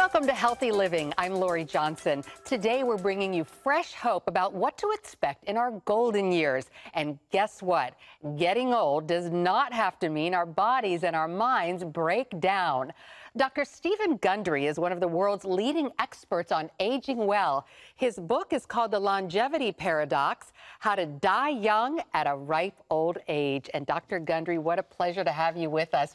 Welcome to Healthy Living. I'm Lori Johnson. Today we're bringing you fresh hope about what to expect in our golden years. And guess what? Getting old does not have to mean our bodies and our minds break down. Dr. Stephen Gundry is one of the world's leading experts on aging well. His book is called The Longevity Paradox: How to Die Young at a Ripe Old Age. And Dr. Gundry, what a pleasure to have you with us.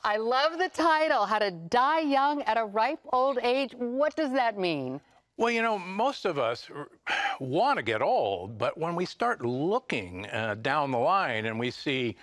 I love the title, How to Die Young at a Ripe Old Age. What does that mean? Well, you know, most of us want to get old, but when we start looking down the line and we see,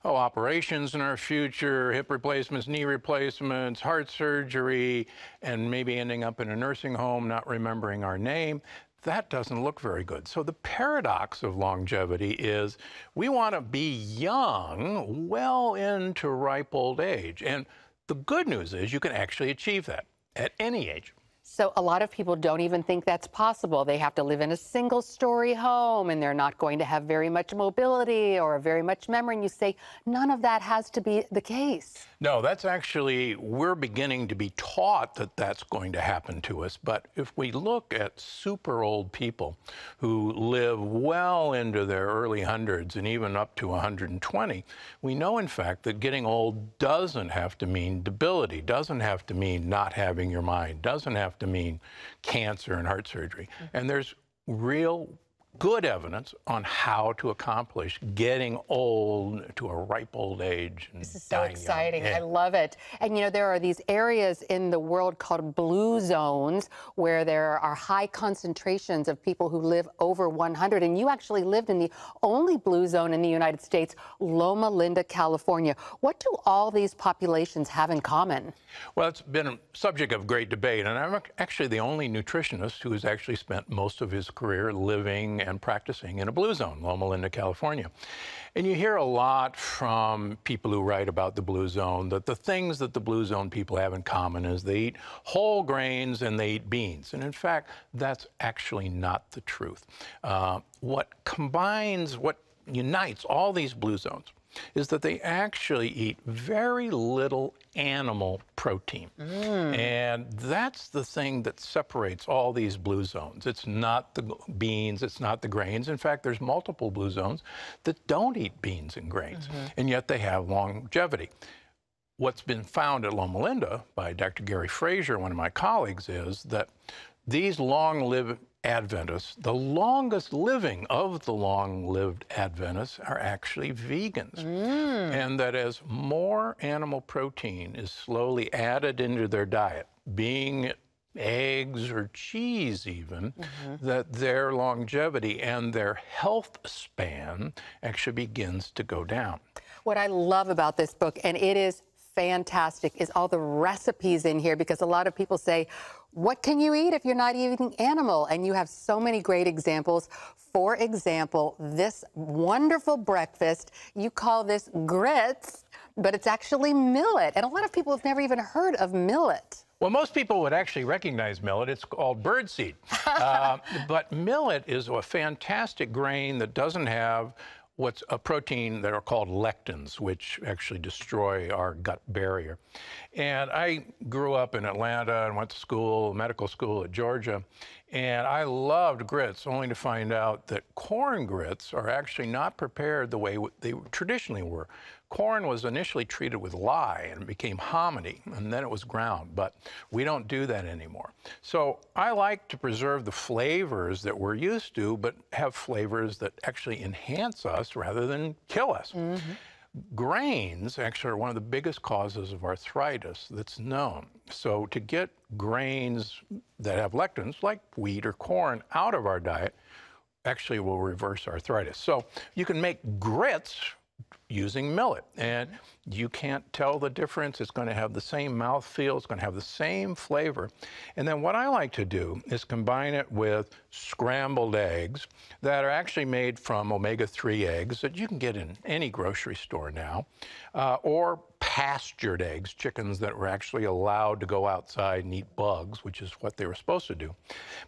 operations in our future, hip replacements, knee replacements, heart surgery, and maybe ending up in a nursing home, not remembering our name, that doesn't look very good. So the paradox of longevity is we want to be young well into ripe old age. And the good news is you can actually achieve that at any age. So a lot of people don't even think that's possible. They have to live in a single-story home, and they're not going to have very much mobility or very much memory. And you say none of that has to be the case. No, that's actually, we're beginning to be taught that that's going to happen to us. But if we look at super old people who live well into their early hundreds and even up to 120, we know, in fact, that getting old doesn't have to mean debility, doesn't have to mean not having your mind, doesn't have to mean cancer and heart surgery. And there's real good evidence on how to accomplish getting old to a ripe old age. And this is so exciting. Yeah. I love it. And you know, there are these areas in the world called blue zones where there are high concentrations of people who live over 100. And you actually lived in the only blue zone in the United States, Loma Linda, California. What do all these populations have in common? Well, it's been a subject of great debate, and I'm actually the only nutritionist who has actually spent most of his career living and practicing in a blue zone, Loma Linda, California. And you hear a lot from people who write about the blue zone that the things that the blue zone people have in common is they eat whole grains and they eat beans. And in fact, that's actually not the truth. What unites all these blue zones is that they actually eat very little animal protein. And that's the thing that separates all these blue zones. It's not the beans, it's not the grains. In fact, there's multiple blue zones that don't eat beans and grains, and yet they have longevity. What's been found at Loma Linda by Dr. Gary Frazier, one of my colleagues, is that these long-lived Adventists, the longest living of the long-lived Adventists, are actually vegans. And that as more animal protein is slowly added into their diet, being it eggs or cheese even, that their longevity and their health span actually begins to go down. What I love about this book, and it is fantastic, is all the recipes in here, because a lot of people say, what can you eat if you're not eating animal? And you have so many great examples. For example, this wonderful breakfast, you call this grits, but it's actually millet. And a lot of people have never even heard of millet. Well, most people would actually recognize millet. It's called birdseed. But millet is a fantastic grain that doesn't have what's a protein that are called lectins, which actually destroy our gut barrier. And I grew up in Atlanta and went to school, medical school at Georgia, and I loved grits, only to find out that corn grits are actually not prepared the way they traditionally were. Corn was initially treated with lye and became hominy, and then it was ground, but we don't do that anymore. So I like to preserve the flavors that we're used to, but have flavors that actually enhance us rather than kill us. Grains actually are one of the biggest causes of arthritis that's known. So to get grains that have lectins, like wheat or corn, out of our diet actually will reverse arthritis. So you can make grits using millet, and you can't tell the difference. It's going to have the same mouthfeel, it's going to have the same flavor. And then what I like to do is combine it with scrambled eggs that are actually made from omega-3 eggs that you can get in any grocery store now, or pastured eggs, chickens that were actually allowed to go outside and eat bugs, which is what they were supposed to do.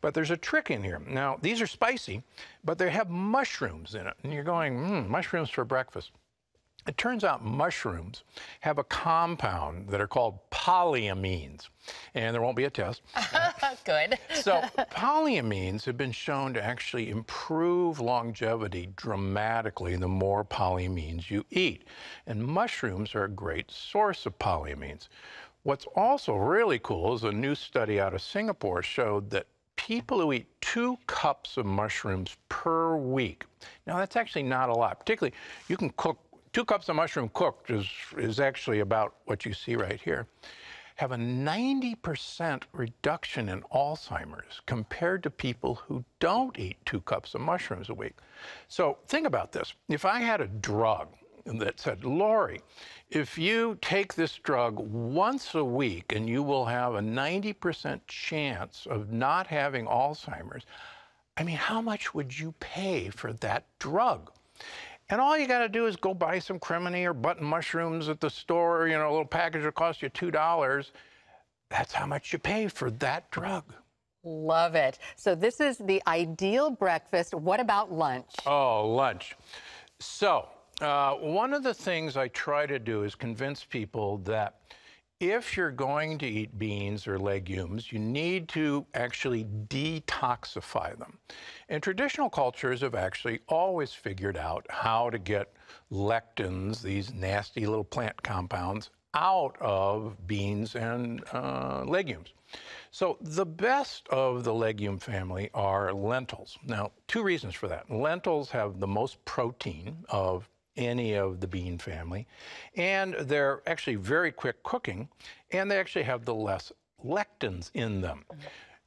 But there's a trick in here. Now, these are spicy, but they have mushrooms in it. And you're going, mushrooms for breakfast. It turns out mushrooms have a compound that are called polyamines, and there won't be a test. Good. So polyamines have been shown to actually improve longevity dramatically the more polyamines you eat, and mushrooms are a great source of polyamines. What's also really cool is a new study out of Singapore showed that people who eat 2 cups of mushrooms per week, now that's actually not a lot, particularly you can cook 2 cups of mushroom cooked is actually about what you see right here, have a 90% reduction in Alzheimer's compared to people who don't eat 2 cups of mushrooms a week. So think about this. If I had a drug that said, Lori, if you take this drug once a week and you will have a 90% chance of not having Alzheimer's, I mean, how much would you pay for that drug? And all you got to do is go buy some crimini or button mushrooms at the store, you know, a little package that costs you $2. That's how much you pay for that drug. Love it. So this is the ideal breakfast. What about lunch? Oh, lunch. So one of the things I try to do is convince people that if you're going to eat beans or legumes, you need to actually detoxify them. And traditional cultures have actually always figured out how to get lectins, these nasty little plant compounds, out of beans and legumes. So the best of the legume family are lentils. Now, 2 reasons for that. Lentils have the most protein of any of the bean family, and they're actually very quick cooking, and they actually have the less lectins in them.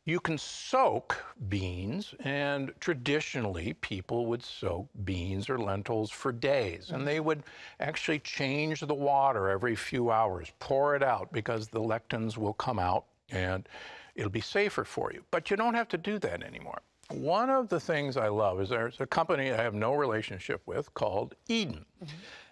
You can soak beans, and traditionally people would soak beans or lentils for days, and they would actually change the water every few hours, pour it out, because the lectins will come out and it'll be safer for you. But you don't have to do that anymore. One of the things I love is there's a company I have no relationship with called Eden.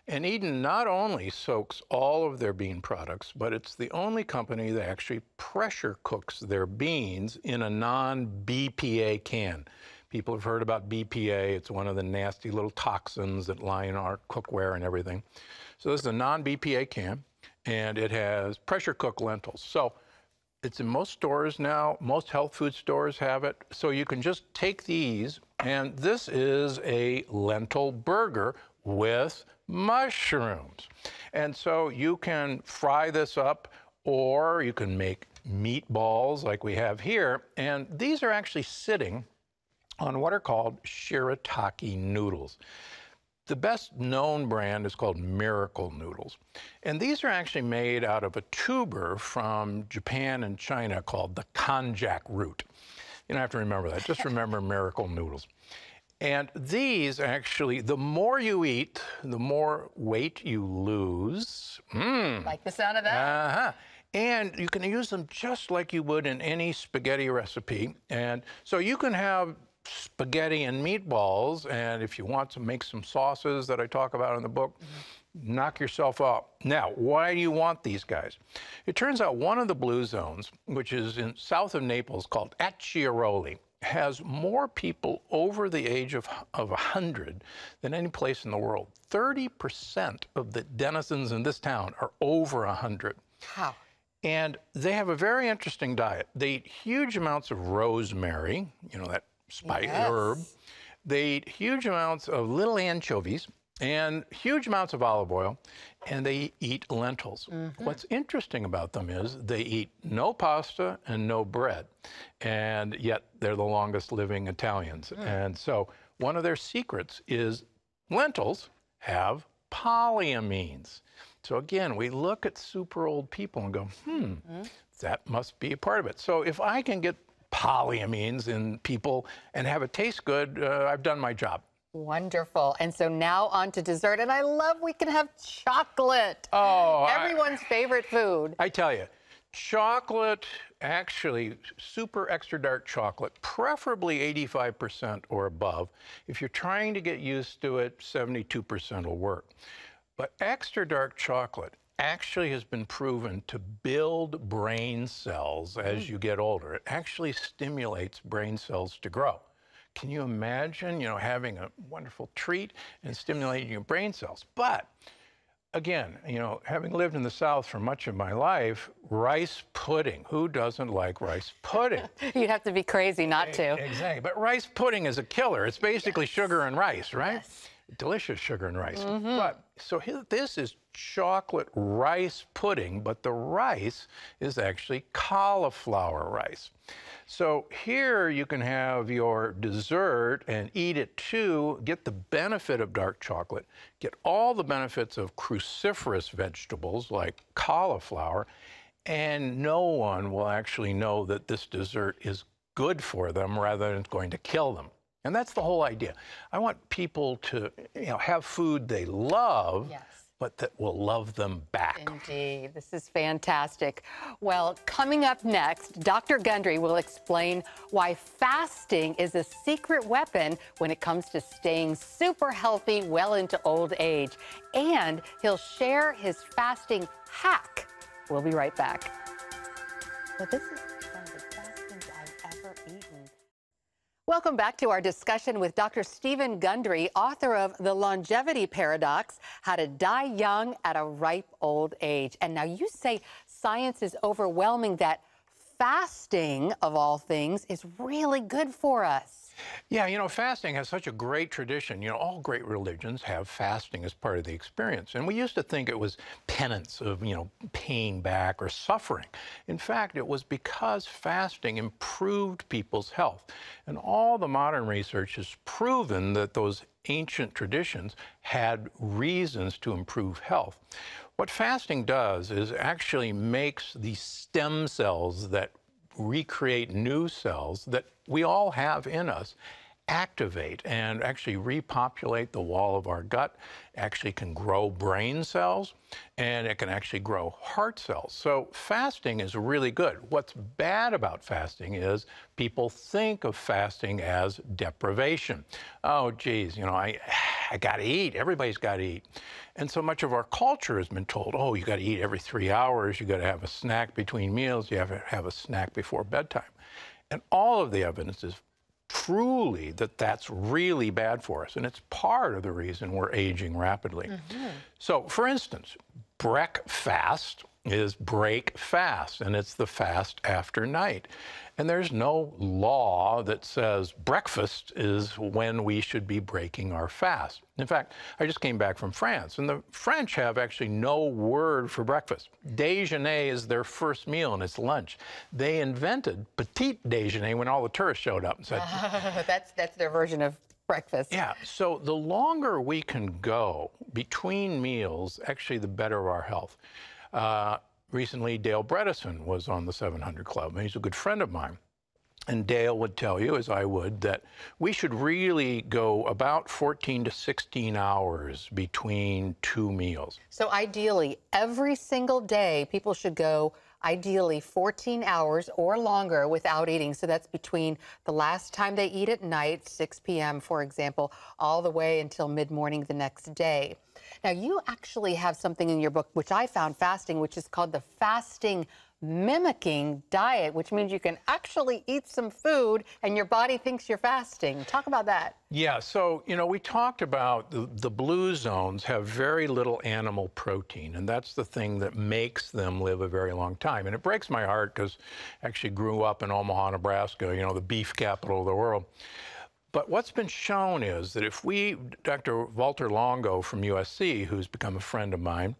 And Eden not only soaks all of their bean products, but it's the only company that actually pressure cooks their beans in a non-BPA can. People have heard about BPA. It's one of the nasty little toxins that lie in our cookware and everything. So this is a non-BPA can, and it has pressure cooked lentils. So it's in most stores now. Most health food stores have it. So you can just take these, and this is a lentil burger with mushrooms. And so you can fry this up, or you can make meatballs like we have here. And these are actually sitting on what are called shirataki noodles. The best known brand is called Miracle Noodles. And these are actually made out of a tuber from Japan and China called the konjac root. You don't have to remember that. Just remember Miracle Noodles. And these actually, the more you eat, the more weight you lose. Like the sound of that? And you can use them just like you would in any spaghetti recipe. And so you can have spaghetti and meatballs, and if you want to make some sauces that I talk about in the book, knock yourself up. Now, why do you want these guys? It turns out one of the blue zones, which is in south of Naples called Acciaroli, has more people over the age of 100 than any place in the world. 30% of the denizens in this town are over 100. Wow. And they have a very interesting diet. They eat huge amounts of rosemary, you know, that spice herb. They eat huge amounts of little anchovies and huge amounts of olive oil, and they eat lentils. What's interesting about them is they eat no pasta and no bread, and yet they're the longest living Italians. And so one of their secrets is lentils have polyamines. So again, we look at super old people and go, that must be a part of it. So if I can get polyamines in people and have it taste good, I've done my job. Wonderful. And so now on to dessert. And I love we can have chocolate. Oh, everyone's favorite food. I tell you, chocolate, actually super extra dark chocolate, preferably 85% or above. If you're trying to get used to it, 72% will work. But extra dark chocolate actually has been proven to build brain cells as you get older. It actually stimulates brain cells to grow. Can you imagine, you know, having a wonderful treat and stimulating your brain cells? But again, having lived in the South for much of my life, rice pudding. Who doesn't like rice pudding? You'd have to be crazy not to. Exactly. But rice pudding is a killer. It's basically sugar and rice, right? Yes. Delicious sugar and rice. But so this is chocolate rice pudding, but the rice is actually cauliflower rice. So here you can have your dessert and eat it too, get the benefit of dark chocolate, get all the benefits of cruciferous vegetables like cauliflower, and no one will actually know that this dessert is good for them rather than going to kill them. And that's the whole idea. I want people to have food they love, Yes, but that will love them back. indeed. This is fantastic. Well, coming up next, Dr. Gundry will explain why fasting is a secret weapon when it comes to staying super healthy well into old age. And he'll share his fasting hack. We'll be right back. Well, this is one of the best things I've ever eaten. Welcome back to our discussion with Dr. Stephen Gundry, author of The Longevity Paradox, How to Die Young at a Ripe Old Age. And now you say science is overwhelming that fasting, of all things, is really good for us. Yeah, fasting has such a great tradition. All great religions have fasting as part of the experience. And we used to think it was penance of, paying back or suffering. In fact, it was because fasting improved people's health. And all the modern research has proven that those ancient traditions had reasons to improve health. What fasting does is actually makes the stem cells that recreate new cells that we all have in us activate and actually repopulate the wall of our gut, actually can grow brain cells, and it can actually grow heart cells. So fasting is really good. What's bad about fasting is people think of fasting as deprivation. Oh, geez, I got to eat. Everybody's got to eat. And so much of our culture has been told, oh, you got to eat every 3 hours. You got to have a snack between meals. You have to have a snack before bedtime. And all of the evidence is truly that that's really bad for us. And it's part of the reason we're aging rapidly. So, for instance, breakfast is break fast, and it's the fast after night. And there's no law that says breakfast is when we should be breaking our fast. In fact, I just came back from France, and the French have actually no word for breakfast. Déjeuner is their first meal, and it's lunch. They invented petit déjeuner when all the tourists showed up and said, That's their version of breakfast. yeah, so the longer we can go between meals, actually the better our health. Recently, Dale Bredesen was on the 700 Club, and he's a good friend of mine. And Dale would tell you, as I would, that we should really go about 14 to 16 hours between two meals. So ideally, every single day, people should go ideally 14 hours or longer without eating. So that's between the last time they eat at night, 6 p.m., for example, all the way until mid-morning the next day. Now, you actually have something in your book, which I found fasting, which is called the fasting mimicking diet, which means you can actually eat some food and your body thinks you're fasting. Talk about that. Yeah, so, we talked about the blue zones have very little animal protein, and that's the thing that makes them live a very long time. And it breaks my heart because I actually grew up in Omaha, Nebraska, the beef capital of the world. But what's been shown is that if Dr. Walter Longo from USC, who's become a friend of mine,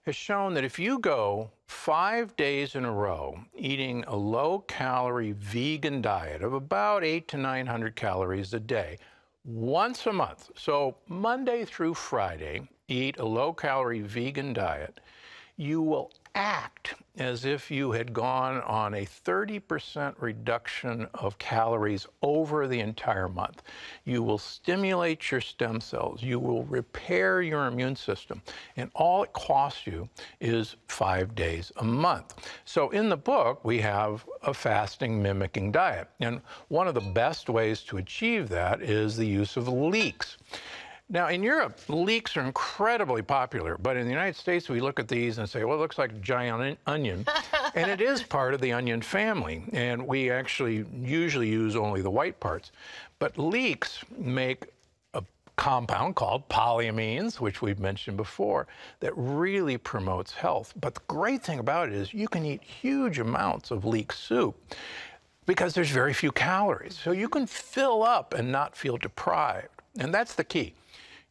has shown that if you go 5 days in a row eating a low-calorie vegan diet of about 800 to 900 calories a day, once a month, so Monday through Friday, eat a low-calorie vegan diet, you will act as if you had gone on a 30% reduction of calories over the entire month. You will stimulate your stem cells. You will repair your immune system. And all it costs you is 5 days a month. So in the book, we have a fasting mimicking diet. And one of the best ways to achieve that is the use of leeks. Now, in Europe, leeks are incredibly popular, but in the United States, we look at these and say, well, it looks like a giant onion, and it is part of the onion family, and we actually usually use only the white parts. But leeks make a compound called polyamines, which we've mentioned before, that really promotes health. But the great thing about it is you can eat huge amounts of leek soup because there's very few calories. So you can fill up and not feel deprived. And that's the key.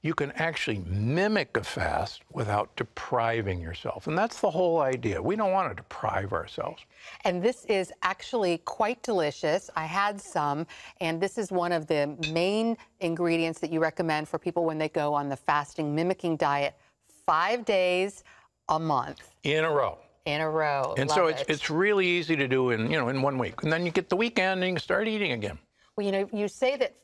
You can actually mimic a fast without depriving yourself. And that's the whole idea. We don't want to deprive ourselves. And this is actually quite delicious. I had some, and this is one of the main ingredients that you recommend for people when they go on the fasting mimicking diet, 5 days a month. In a row. In a row. And Love so it. it's really easy to do in 1 week. And then you get the weekend and you can start eating again. Well, you know, you say that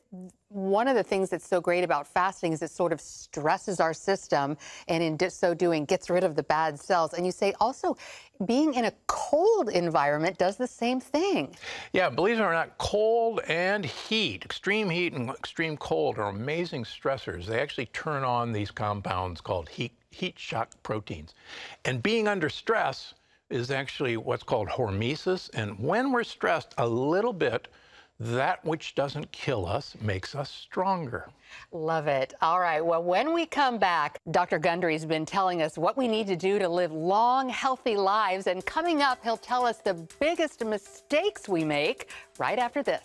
one of the things that's so great about fasting is it sort of stresses our system, and in so doing gets rid of the bad cells. And you say also being in a cold environment does the same thing. Yeah, believe it or not, cold and heat, extreme heat and extreme cold are amazing stressors. They actually turn on these compounds called heat shock proteins. And being under stress is actually what's called hormesis. And when we're stressed a little bit, that which doesn't kill us makes us stronger. Love it. All right. Well, when we come back, Dr. Gundry's been telling us what we need to do to live long, healthy lives. And coming up, he'll tell us the biggest mistakes we make right after this.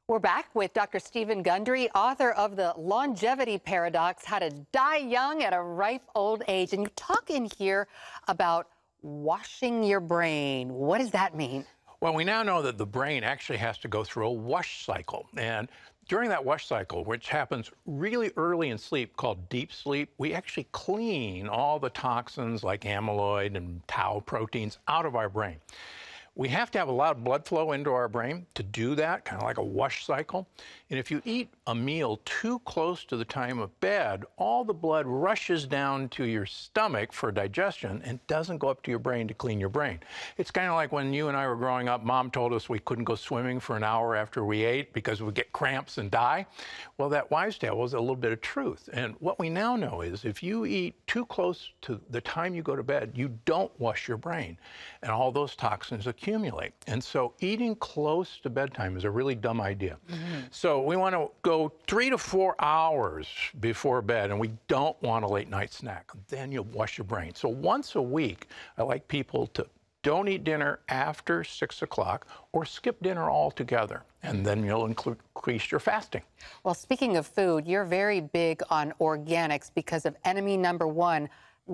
We're back with Dr. Stephen Gundry, author of The Longevity Paradox, How to Die Young at a Ripe Old Age. And you talk in here about washing your brain. What does that mean? Well, we now know that the brain actually has to go through a wash cycle. And during that wash cycle, which happens really early in sleep, called deep sleep, we actually clean all the toxins like amyloid and tau proteins out of our brain. We have to have a lot of blood flow into our brain to do that, kind of like a wash cycle. And if you eat a meal too close to the time of bed, all the blood rushes down to your stomach for digestion and doesn't go up to your brain to clean your brain. It's kind of like when you and I were growing up, Mom told us we couldn't go swimming for an hour after we ate because we'd get cramps and die. Well, that wives' tale was a little bit of truth. And what we now know is if you eat too close to the time you go to bed, you don't wash your brain. And all those toxins accumulate. And so eating close to bedtime is a really dumb idea. So we want to go 3 to 4 hours before bed, and we don't want a late night snack. Then you'll wash your brain. So once a week, I like people to don't eat dinner after 6 o'clock or skip dinner altogether, and then you'll increase your fasting. Well, speaking of food, you're very big on organics because of enemy number one,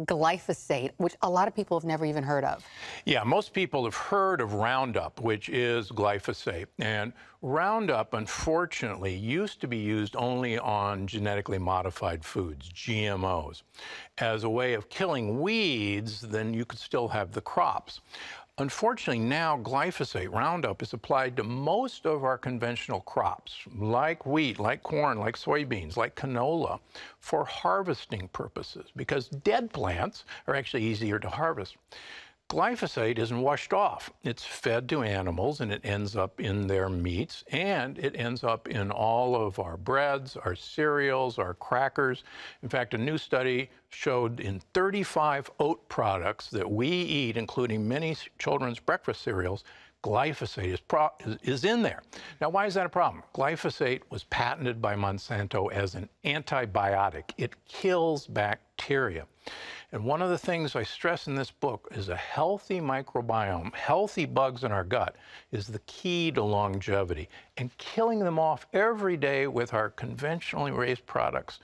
glyphosate, which a lot of people have never even heard of. Yeah, most people have heard of Roundup, which is glyphosate. And Roundup, unfortunately, used to be used only on genetically modified foods, GMOs. As a way of killing weeds, then you could still have the crops. Unfortunately, now glyphosate, Roundup, is applied to most of our conventional crops, like wheat, like corn, like soybeans, like canola, for harvesting purposes, because dead plants are actually easier to harvest. Glyphosate isn't washed off. It's fed to animals, and it ends up in their meats, and it ends up in all of our breads, our cereals, our crackers. In fact, a new study showed in 35 oat products that we eat, including many children's breakfast cereals, glyphosate is in there. Now, why is that a problem? Glyphosate was patented by Monsanto as an antibiotic. It kills bacteria. And one of the things I stress in this book is a healthy microbiome, healthy bugs in our gut, is the key to longevity. And killing them off every day with our conventionally raised products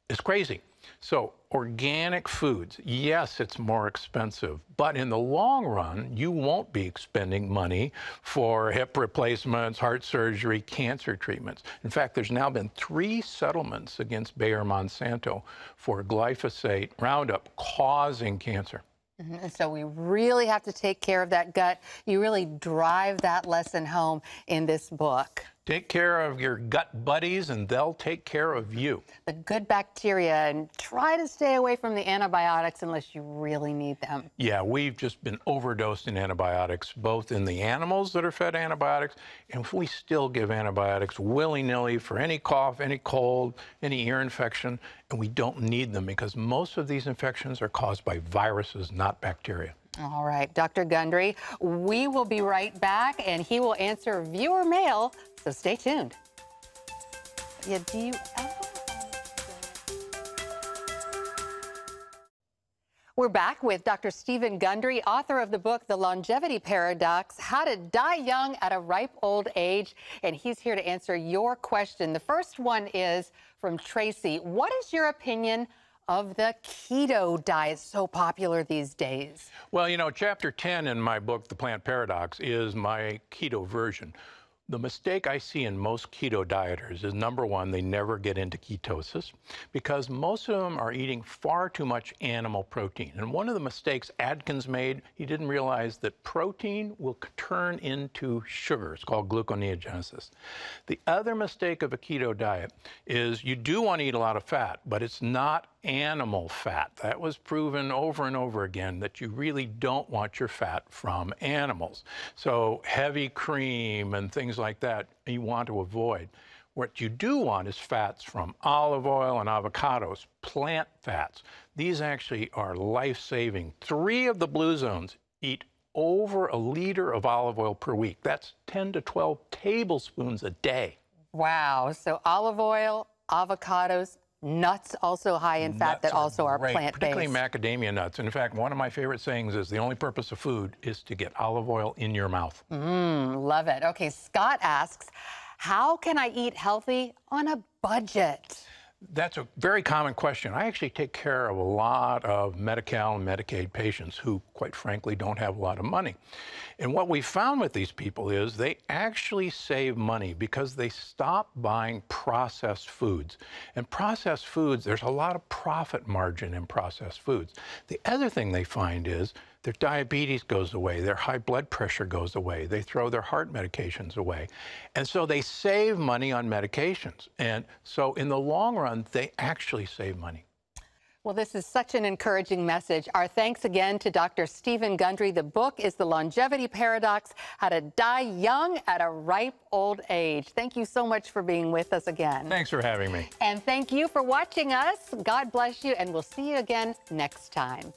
is crazy. So organic foods, yes, it's more expensive, but in the long run, you won't be expending money for hip replacements, heart surgery, cancer treatments. In fact, there's now been 3 settlements against Bayer Monsanto for glyphosate Roundup causing cancer. And so we really have to take care of that gut. You really drive that lesson home in this book. Take care of your gut buddies, and they'll take care of you. The good bacteria, and try to stay away from the antibiotics unless you really need them. Yeah, we've just been overdosed in antibiotics, both in the animals that are fed antibiotics, and if we still give antibiotics willy-nilly for any cough, any cold, any ear infection, and we don't need them because most of these infections are caused by viruses, not bacteria. All right, Dr. Gundry, we will be right back, and he will answer viewer mail, so stay tuned. Yeah, do you ever... We're back with Dr. Stephen Gundry, author of the book, The Longevity Paradox, How to Die Young at a Ripe Old Age, and he's here to answer your question. The first one is from Tracy. What is your opinion of the keto diet, so popular these days? Well, you know, chapter 10 in my book, The Plant Paradox, is my keto version. The mistake I see in most keto dieters is, number one, they never get into ketosis because most of them are eating far too much animal protein. And one of the mistakes Atkins made, he didn't realize that protein will turn into sugar. It's called gluconeogenesis. The other mistake of a keto diet is you do want to eat a lot of fat, but it's not animal fat. That was proven over and over again that you really don't want your fat from animals. So heavy cream and things like that you want to avoid. What you do want is fats from olive oil and avocados, plant fats. These actually are life-saving. 3 of the blue zones eat over a liter of olive oil per week. That's 10 to 12 tablespoons a day. Wow, so olive oil, avocados, nuts also high in fat that also are plant-based. Particularly macadamia nuts. In fact, one of my favorite sayings is the only purpose of food is to get olive oil in your mouth. Love it. Okay, Scott asks, how can I eat healthy on a budget? That's a very common question. I actually take care of a lot of Medi-Cal and Medicaid patients who, quite frankly, don't have a lot of money. And what we found with these people is they actually save money because they stop buying processed foods. And processed foods, there's a lot of profit margin in processed foods. The other thing they find is their diabetes goes away, their high blood pressure goes away, they throw their heart medications away. And so they save money on medications. And so in the long run, they actually save money. Well, this is such an encouraging message. Our thanks again to Dr. Stephen Gundry. The book is The Longevity Paradox, How to Die Young at a Ripe Old Age. Thank you so much for being with us again. Thanks for having me. And thank you for watching us. God bless you, and we'll see you again next time.